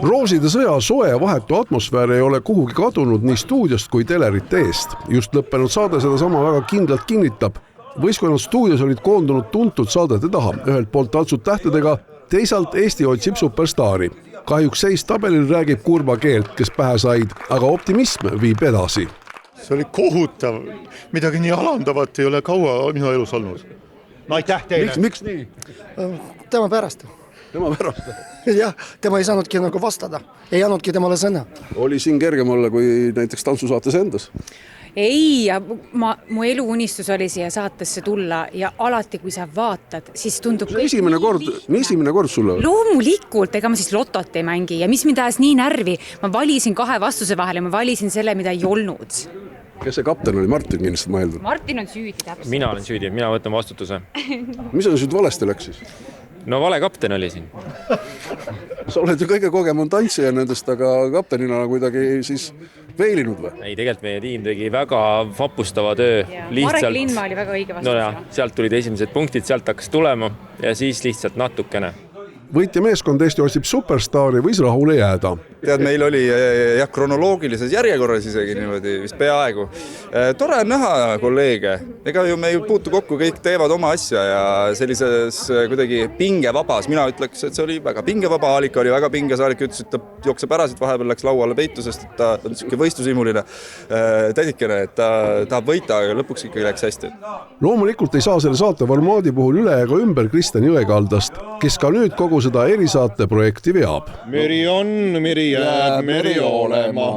Rooside sõja soe ja vahetu atmosfäär ei ole kuhugi kadunud nii stuudiost kui telerite eest. Just lõppenud saade seda sama väga kindlalt kinnitab. Võistkonnad stuudios olid koondunud tuntud saadete taha. Ühelt poolt tantsud tähtedega, teisalt Eesti otsib superstaari. Kahjuks seis tabelil räägib kurba keelt, kes pähe said, aga optimism viib edasi. See oli kohutav. Midagi nii alandavat ei ole kaua minu elus olnud. No aitäh teile. Miks nii? Tema pärast. Tema pärast? Jah, tema ei saanudki nagu vastada. Ei annudki temale sõna. Oli siin kergem olla kui näiteks tantsusaates endas? Ei, ja mu elu unistus oli siia saatesse tulla ja alati, kui sa vaatad, siis tundub... Esimene kord sulle? Loomulikult, ega ma siis lotot ei mängi ja mis mind ajas nii närvi, ma valisin 2 vastuse vahel ja ma valisin selle, mida ei olnud. Kes see kapten oli? Martin kindlasti mõeldud. Martin on süüdi täpselt. Mina olen süüdi, mina võtan vastutuse. Mis on süüd valesti läks siis? No vale kapten oli siin. Sa oled ju kõige kogemon tantsija nendest, aga kaptenina kuidagi siis veelinud või? Ei, tegelikult meie tiim tegi väga vapustava töö. Marek Lindmaa oli väga õige vastus. No ja, sealt tulid esimesed punktid, sealt hakkas tulema ja siis lihtsalt natukene. Võitja meeskond Eesti otsib superstaari võis rahule jääda. Tead, meil oli kronoloogilises järjekorras isegi niimoodi, vist peaaegu. Tore on näha kolleege. Ega ju me ei puutu kokku, kõik teevad oma asja ja sellises kuidagi pingevabas. Mina ütleks, et see oli väga pingevaba. Alika oli väga pingesaarik, ütles, et ta jookseb ära, siit vahepeal läks lauale peitu, sest ta on selline võistlusimuline tädikene, et ta tahab võita, aga lõpuks ikkagi läks hästi. Loomulikult ei saa selle saate formaadi puhul üle ega ümber Kristjan Jõekaldast, kes ka nüüd kogu seda erisaate projekti veab. Meri on, meri jääb, meri olema.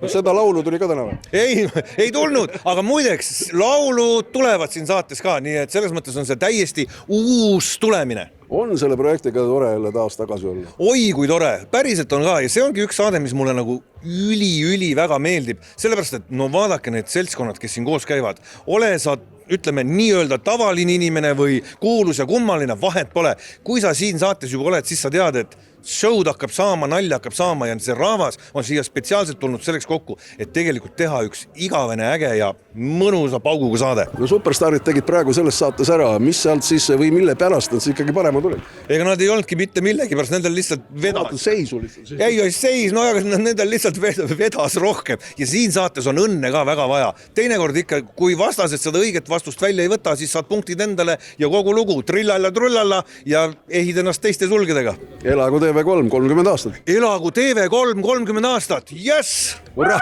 Seda laulu tuli ka täna või? Ei tulnud, aga muideks laulud tulevad siin saates ka, nii et selles mõttes on see täiesti uus tulemine. On selle projektiga tore jälle taas tagasi olla? Oi, kui tore. Päriselt on ka ja see ongi üks saade, mis mulle nagu üli väga meeldib. Sellepärast, et no vaadake need seltskonnad, kes siin koos käivad. Ole sa ütleme nii-öelda tavaline inimene või kuulus ja kummaline, vahet pole. Kui sa siin saates juba oled, siis sa tead, et show'd hakkab saama, nalja hakkab saama ja see rahvas on siia spetsiaalselt tulnud selleks kokku, et tegelikult teha üks igavene äge ja mõnusa pauguga saade. No superstaarid tegid praegu selles saates ära, mis sealt siis või mille pärast nad ikkagi parema tulid? Ega nad ei olnudki mitte millegi pärast, nendel lihtsalt vedas. Seisu lihtsalt. Ei seis, no aga nendel lihtsalt vedas rohkem ja siin saates on õnne ka väga vaja. Teinekord ikka, kui vastased seda õiget vastust välja ei võta, siis saad punktid endale ja kogu lugu trillalla ja ehid ennast teiste sulgedega. Elagu TV3 30 aastat. Elagu TV3 30 aastat. Yes! Hurraa!